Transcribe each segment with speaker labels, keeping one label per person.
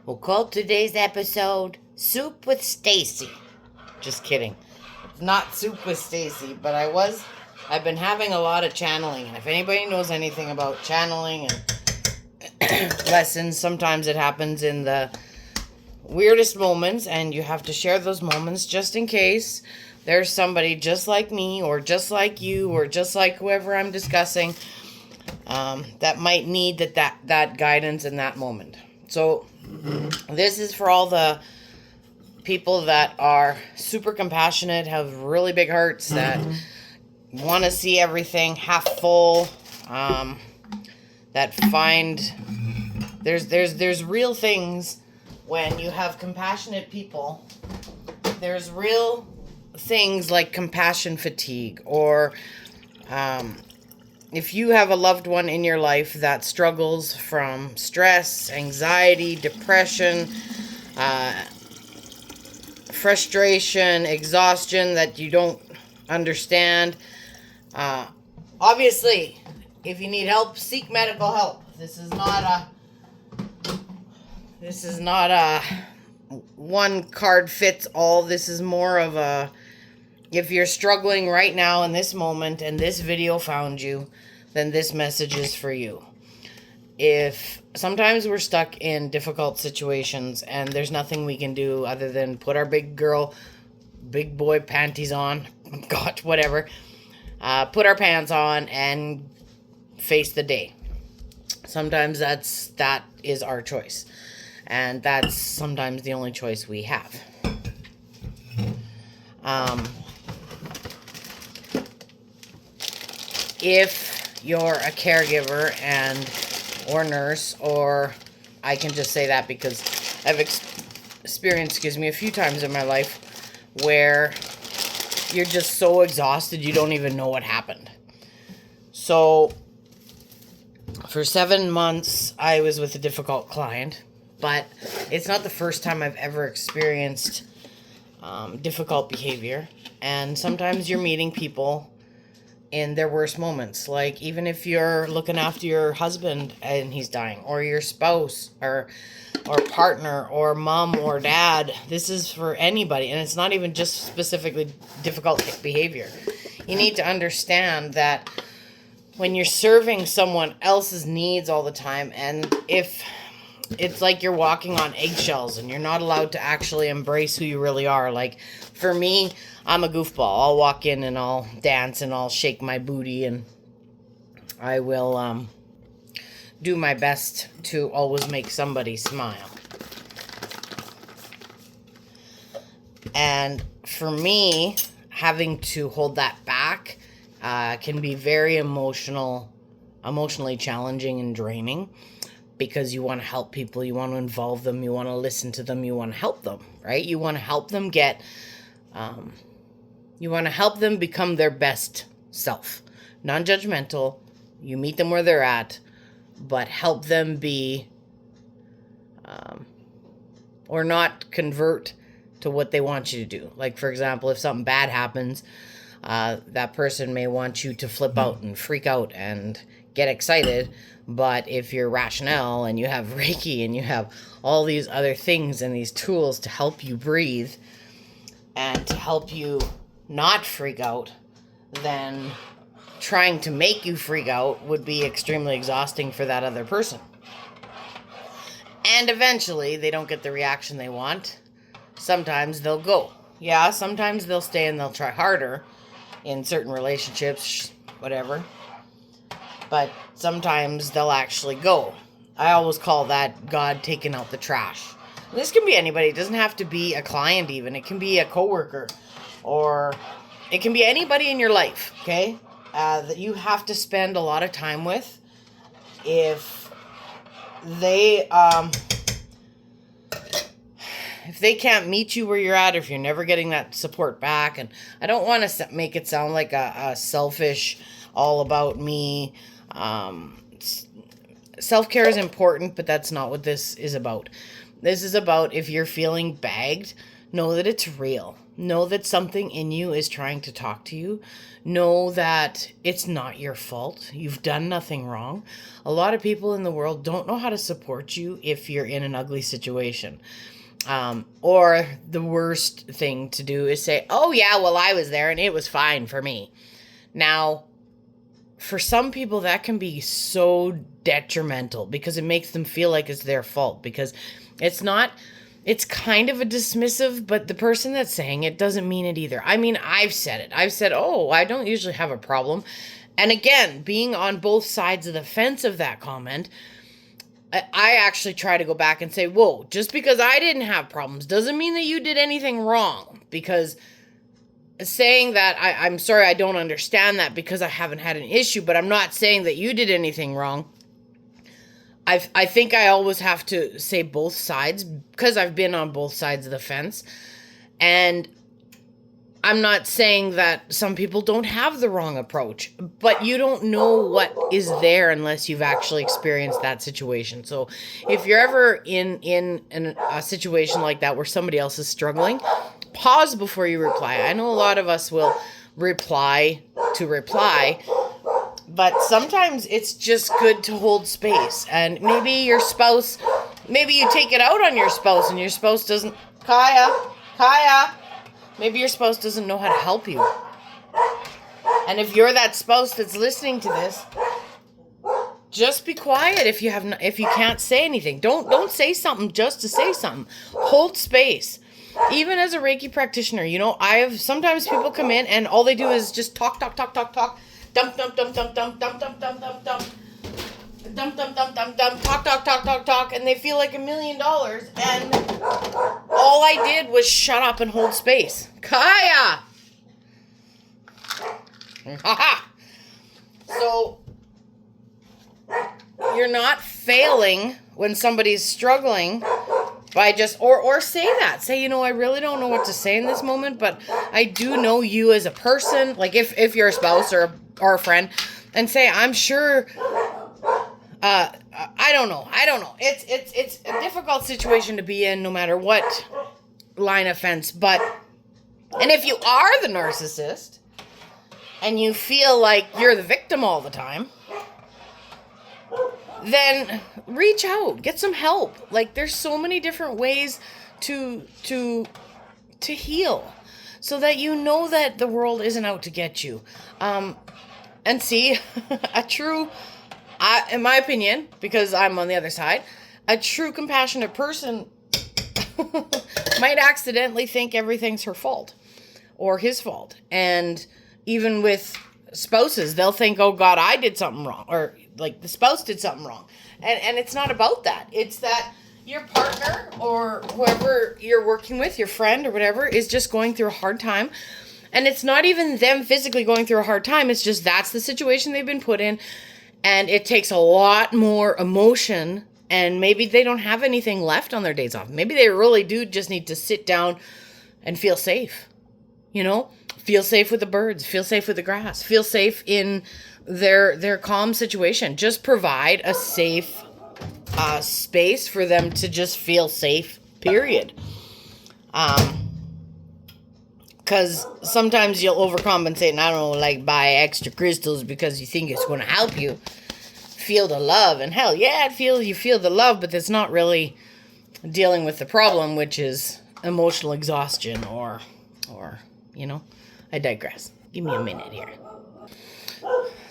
Speaker 1: We'll call today's episode Soup with Stacy. Just kidding. It's not Soup with Stacy, but I've been having a lot of channeling. And if anybody knows anything about channeling and lessons, sometimes it happens in the weirdest moments, and you have to share those moments just in case there's somebody just like me or just like you or just like whoever I'm discussing that might need that guidance in that moment. So this is for all the people that are super compassionate, have really big hearts, that want to see everything half full, that find there's real things when you have compassionate people. There's real things like compassion fatigue, or if you have a loved one in your life that struggles from stress, anxiety, depression, frustration, exhaustion that you don't understand. Obviously, if you need help, seek medical help. This is not a one card fits all. This is more of a, if you're struggling right now in this moment and this video found you, then this message is for you. If sometimes we're stuck in difficult situations and there's nothing we can do other than put our big boy panties on, God, whatever, put our pants on and face the day. Sometimes that is our choice. And that's sometimes the only choice we have. If you're a caregiver or nurse, or I can just say that because I've experienced, a few times in my life where you're just so exhausted you don't even know what happened. So for 7 months, I was with a difficult client, but it's not the first time I've ever experienced difficult behavior. And sometimes you're meeting people in their worst moments. Like, even if you're looking after your husband and he's dying, or your spouse or partner or mom or dad, this is for anybody. And it's not even just specifically difficult behavior. You need to understand that when you're serving someone else's needs all the time, and if it's like you're walking on eggshells and you're not allowed to actually embrace who you really are. Like, for me, I'm a goofball. I'll walk in and I'll dance and I'll shake my booty, and I will do my best to always make somebody smile. And for me, having to hold that back can be very emotionally challenging and draining, because you want to help people, you want to involve them, you want to listen to them, you want to help them, right? You want to help them you want to help them become their best self. Non-judgmental, you meet them where they're at, but help them be, or not convert to what they want you to do. Like, for example, if something bad happens, that person may want you to flip out and freak out and get excited. But if you're rationale and you have Reiki and you have all these other things and these tools to help you breathe and to help you not freak out, then trying to make you freak out would be extremely exhausting for that other person. And eventually they don't get the reaction they want. Sometimes they'll go. Yeah, sometimes they'll stay and they'll try harder in certain relationships, whatever. But sometimes they'll actually go. I always call that God taking out the trash. And this can be anybody. It doesn't have to be a client even. It can be a coworker. Or it can be anybody in your life, okay? That you have to spend a lot of time with. If they can't meet you where you're at, if you're never getting that support back. And I don't want to make it sound like a selfish, all about me. Self-care is important, but that's not what this is about. This is about, if you're feeling bagged, know that it's real. Know that something in you is trying to talk to you. Know that it's not your fault. You've done nothing wrong. A lot of people in the world don't know how to support you if you're in an ugly situation. Or the worst thing to do is say, oh yeah, well, I was there and it was fine for me. Now, for some people, that can be so detrimental because it makes them feel like it's their fault, because it's not. It's kind of a dismissive, but the person that's saying it doesn't mean it either. I mean, I've said it. I've said, oh, I don't usually have a problem. And again, being on both sides of the fence of that comment, I actually try to go back and say, whoa, just because I didn't have problems doesn't mean that you did anything wrong. Because saying that, I'm sorry, I don't understand that because I haven't had an issue, but I'm not saying that you did anything wrong. I think I always have to say both sides because I've been on both sides of the fence. And I'm not saying that some people don't have the wrong approach, but you don't know what is there unless you've actually experienced that situation. So if you're ever in a situation like that where somebody else is struggling, pause before you reply. I know a lot of us will reply to reply, but sometimes it's just good to hold space. And maybe your spouse, maybe you take it out on your spouse and your spouse doesn't, Kaya, maybe your spouse doesn't know how to help you. And if you're that spouse that's listening to this, just be quiet if you can't say anything. Don't say something just to say something. Hold space. Even as a Reiki practitioner, I have sometimes people come in and all they do is just talk. Dump, dump, dump, dump, dump, dump, dump, dump, dump, dump. Dump, dump, dump, dump, dump, talk, and they feel like $1 million, and all I did was shut up and hold space. Kaya! So, you're not failing when somebody's struggling by just, or say that. Say, I really don't know what to say in this moment, but I do know you as a person, like if you're a spouse or a friend, and say, I'm sure, I don't know. It's a difficult situation to be in no matter what line of fence, and if you are the narcissist and you feel like you're the victim all the time, then reach out, get some help. Like, there's so many different ways to heal so that you know that the world isn't out to get you. And see, in my opinion, because I'm on the other side, a true compassionate person might accidentally think everything's her fault or his fault. And even with spouses, they'll think, oh God, I did something wrong, or like the spouse did something wrong. And it's not about that. It's that your partner or whoever you're working with, your friend or whatever, is just going through a hard time. And it's not even them physically going through a hard time. It's just that's the situation they've been put in. And it takes a lot more emotion. And maybe they don't have anything left on their days off. Maybe they really do just need to sit down and feel safe. Feel safe with the birds. Feel safe with the grass. Feel safe in their calm situation. Just provide a safe space for them to just feel safe, period. Because sometimes you'll overcompensate and, I don't know, like buy extra crystals because you think it's going to help you feel the love. And hell, yeah, you feel the love, but that's not really dealing with the problem, which is emotional exhaustion or I digress. Give me a minute here.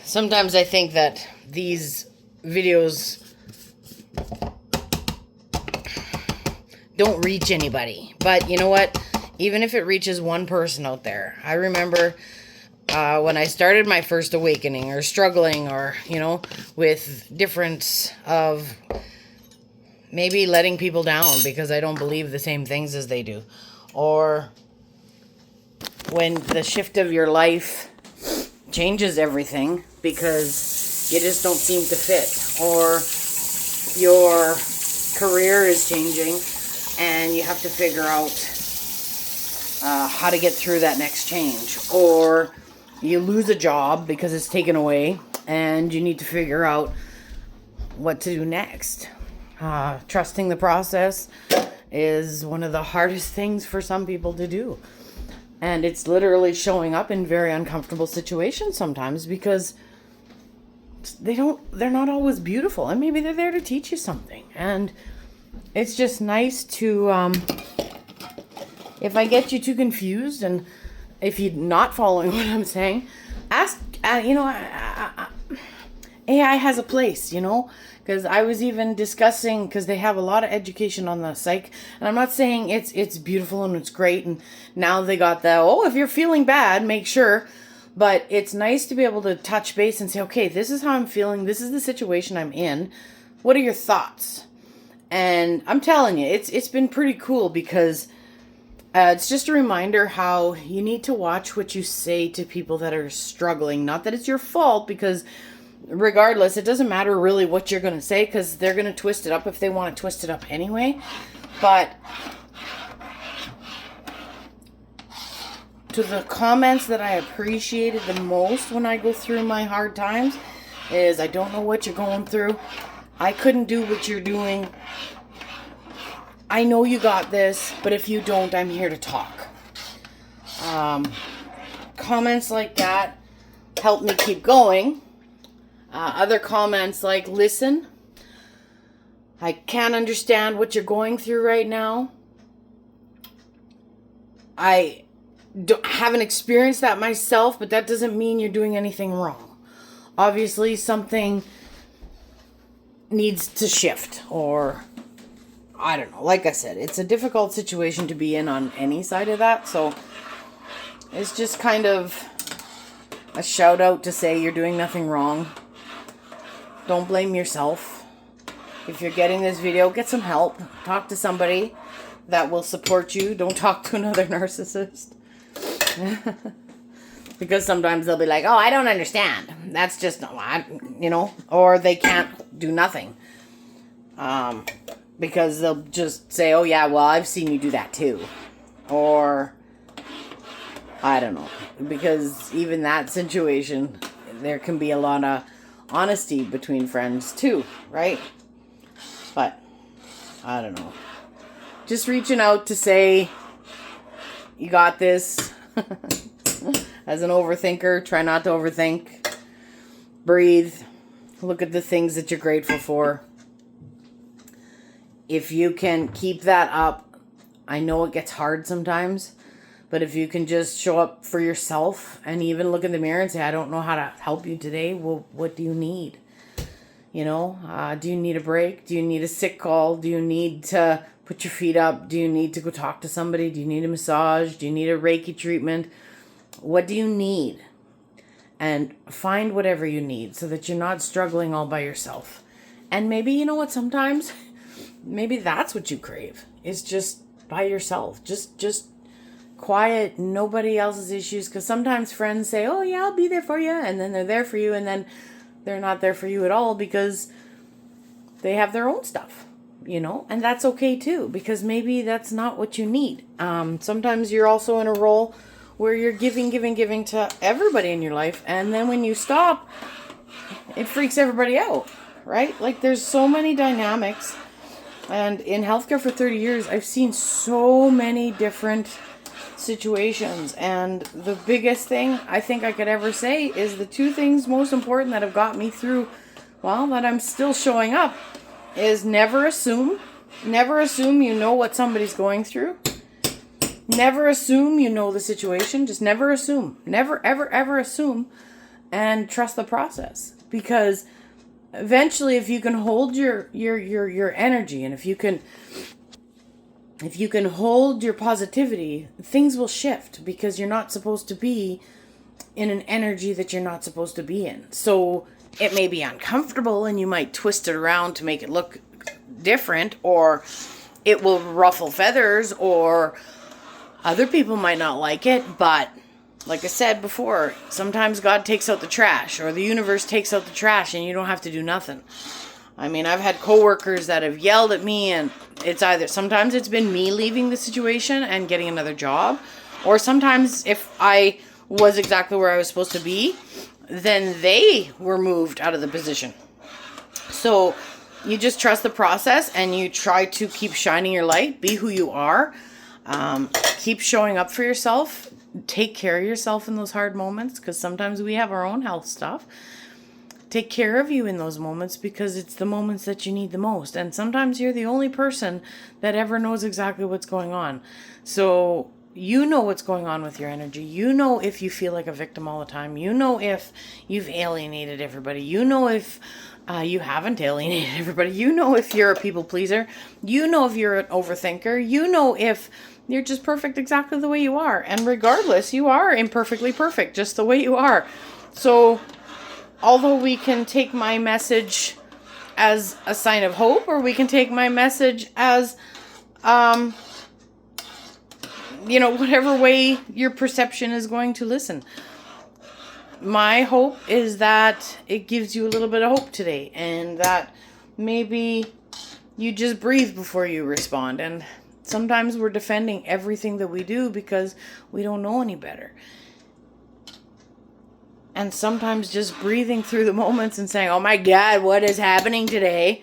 Speaker 1: Sometimes I think that these videos don't reach anybody. But you know what? Even if it reaches one person out there. I remember when I started my first awakening or struggling or, with difference of maybe letting people down because I don't believe the same things as they do. Or when the shift of your life changes everything because you just don't seem to fit, or your career is changing and you have to figure out how to get through that next change, or you lose a job because it's taken away and you need to figure out what to do next. Trusting the process is one of the hardest things for some people to do. And it's literally showing up in very uncomfortable situations sometimes because they're not always beautiful, and maybe they're there to teach you something. And it's just nice to, if I get you too confused and if you're not following what I'm saying, ask, AI has a place, because I was even discussing, because they have a lot of education on the psych, and I'm not saying it's beautiful and it's great, and now they got if you're feeling bad, make sure, but it's nice to be able to touch base and say, okay, this is how I'm feeling, this is the situation I'm in, what are your thoughts? And I'm telling you, it's been pretty cool, because it's just a reminder how you need to watch what you say to people that are struggling. Not that it's your fault, because regardless, it doesn't matter really what you're going to say, because they're going to twist it up if they want to twist it up anyway. But to the comments that I appreciated the most when I go through my hard times is, I don't know what you're going through. I couldn't do what you're doing. I know you got this, but if you don't, I'm here to talk. Comments like that help me keep going. Other comments like, listen, I can't understand what you're going through right now. I haven't experienced that myself, but that doesn't mean you're doing anything wrong. Obviously, something needs to shift, or I don't know. Like I said, it's a difficult situation to be in on any side of that, so it's just kind of a shout out to say you're doing nothing wrong. Don't blame yourself. If you're getting this video, get some help. Talk to somebody that will support you. Don't talk to another narcissist. Because sometimes they'll be like, oh, I don't understand. That's just, or they can't do nothing. Because they'll just say, oh yeah, well, I've seen you do that too. Or, I don't know. Because even that situation, there can be a lot of honesty between friends too, right? But, I don't know. Just reaching out to say, you got this. As an overthinker, try not to overthink. Breathe. Look at the things that you're grateful for. If you can keep that up, I know it gets hard sometimes, but if you can just show up for yourself and even look in the mirror and say, I don't know how to help you today. Well, what do you need? Do you need a break? Do you need a sick call? Do you need to put your feet up? Do you need to go talk to somebody? Do you need a massage? Do you need a Reiki treatment? What do you need? And find whatever you need so that you're not struggling all by yourself. And maybe, sometimes maybe that's what you crave. Is just by yourself. Just quiet, nobody else's issues. Because sometimes friends say, oh yeah, I'll be there for you. And then they're there for you. And then they're not there for you at all because they have their own stuff. And that's okay too. Because maybe that's not what you need. Sometimes you're also in a role where you're giving to everybody in your life. And then when you stop, it freaks everybody out, right? Like there's so many dynamics. And in healthcare for 30 years, I've seen so many different situations. And the biggest thing I think I could ever say is the two things most important that have got me through, that I'm still showing up, is never assume. Never assume you know what somebody's going through. Never assume you know the situation. Just never assume. Never, ever, ever assume. And trust the process. Because eventually, if you can hold your energy, and if you can hold your positivity, things will shift. Because you're not supposed to be in an energy that you're not supposed to be in. So it may be uncomfortable, and you might twist it around to make it look different, or it will ruffle feathers, or other people might not like it, but like I said before, sometimes God takes out the trash, or the universe takes out the trash, and you don't have to do nothing. I mean, I've had coworkers that have yelled at me, and sometimes it's been me leaving the situation and getting another job, or sometimes if I was exactly where I was supposed to be, then they were moved out of the position. So you just trust the process, and you try to keep shining your light, be who you are. Keep showing up for yourself. take care of yourself in those hard moments, because sometimes we have our own health stuff. Take care of you in those moments, because it's the moments that you need the most. And sometimes you're the only person that ever knows exactly what's going on. So you know what's going on with your energy. You know if you feel like a victim all the time. You know if you've alienated everybody. You know if you haven't alienated everybody. You know if you're a people pleaser. You know if you're an overthinker. You know if you're just perfect exactly the way you are. And regardless, you are imperfectly perfect just the way you are. So although we can take my message as a sign of hope, or we can take my message as, whatever way your perception is going to listen. My hope is that it gives you a little bit of hope today, and that maybe you just breathe before you respond. And sometimes we're defending everything that we do because we don't know any better. And sometimes just breathing through the moments and saying, oh my God, what is happening today?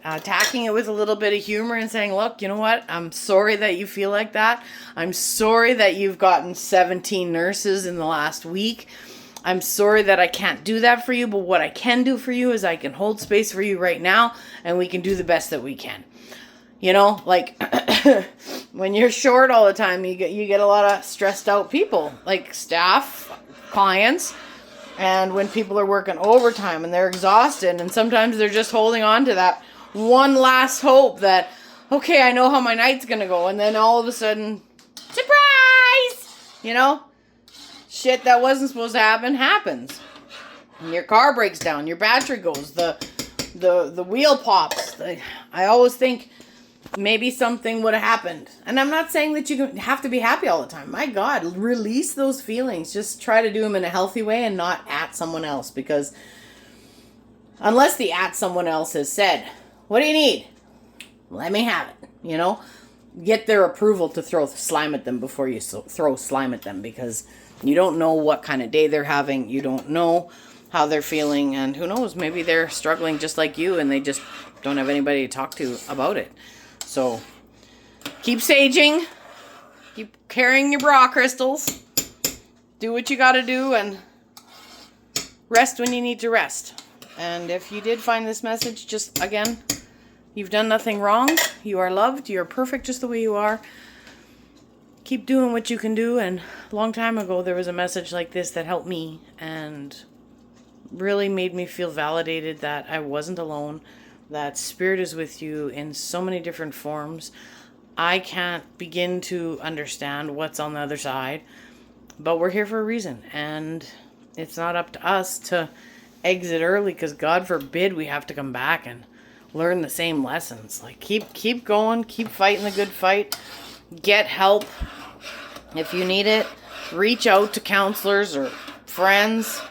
Speaker 1: Attacking it with a little bit of humor and saying, look, you know what? I'm sorry that you feel like that. I'm sorry that you've gotten 17 nurses in the last week. I'm sorry that I can't do that for you, but what I can do for you is I can hold space for you right now, and we can do the best that we can. Like when you're short all the time, you get a lot of stressed out people, like staff, clients, and when people are working overtime and they're exhausted, and sometimes they're just holding on to that one last hope that, okay, I know how my night's gonna go, and then all of a sudden, surprise! Shit that wasn't supposed to happen happens. And your car breaks down, your battery goes, the wheel pops. I always think maybe something would have happened. And I'm not saying that you have to be happy all the time. My God, release those feelings. Just try to do them in a healthy way and not at someone else. Because unless the at someone else has said, what do you need? Let me have it. Get their approval to throw slime at them before you throw slime at them. Because you don't know what kind of day they're having. You don't know how they're feeling. And who knows, maybe they're struggling just like you and they just don't have anybody to talk to about it. So, keep saging, keep carrying your bra crystals, do what you gotta do, and rest when you need to rest. And if you did find this message, just, again, you've done nothing wrong, you are loved, you're perfect just the way you are. Keep doing what you can do, and a long time ago there was a message like this that helped me, and really made me feel validated that I wasn't alone. That spirit is with you in so many different forms. I can't begin to understand what's on the other side, but we're here for a reason, and it's not up to us to exit early, because God forbid we have to come back and learn the same lessons. Like, keep going, keep fighting the good fight, get help if you need it, reach out to counselors or friends.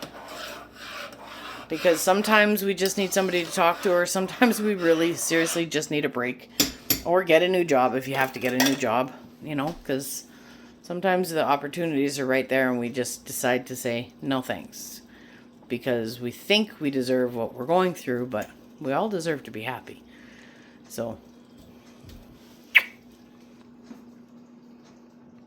Speaker 1: Because sometimes we just need somebody to talk to, or sometimes we really seriously just need a break. Or get a new job if you have to get a new job, because sometimes the opportunities are right there and we just decide to say no thanks. Because we think we deserve what we're going through, but we all deserve to be happy. So